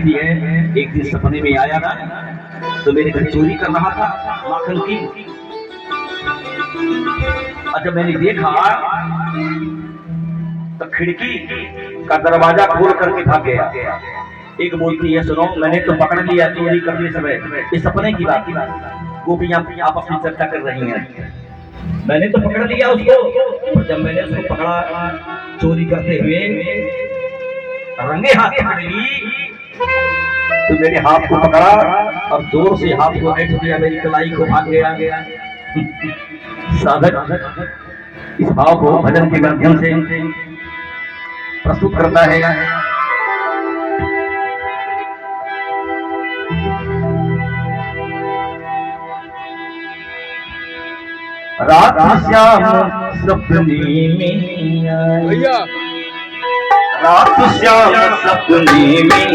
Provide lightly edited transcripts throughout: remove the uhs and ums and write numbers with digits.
जानती है, एक दिन सपने में आया ना, तो मेरे घर चोरी कर रहा था माखन की। और जब मैंने देखा तो खिड़की का दरवाजा खोल करके भाग गया। एक बोलती है, सुनो मैंने तो पकड़ लिया चोरी करते समय, इस सपने की बात। गोपियां आपस में चर्चा कर रही हैं, मैंने तो पकड़ लिया उसको। और जब मैंने उसको पकड़ा चोरी करते हुए, रंगे हाथ पकड़ ली, तो मेरे हाथ को पकड़ा और जोर से हाथ को ऐंठ दिया, मेरी कलाई को भाग गया। साधक इस भाव को भजन के माध्यम से प्रस्तुत करता है। रात श्याम सपने में आए, रात श्याम सपने में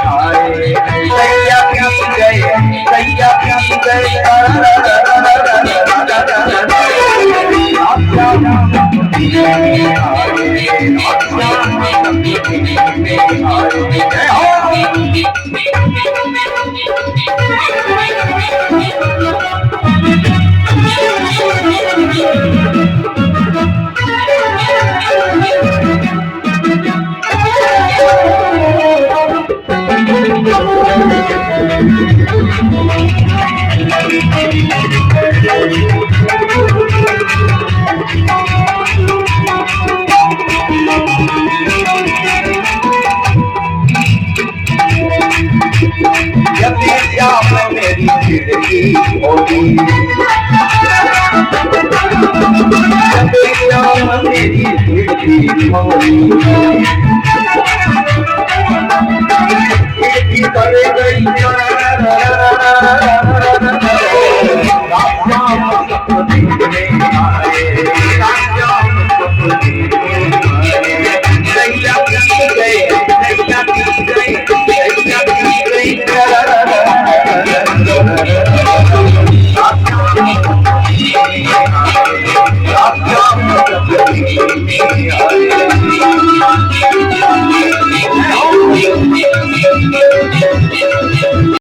आए, कैया प्यास गए, कैया प्यास गए, मेरी खिड़की होगी, मेरी खिड़की होगी।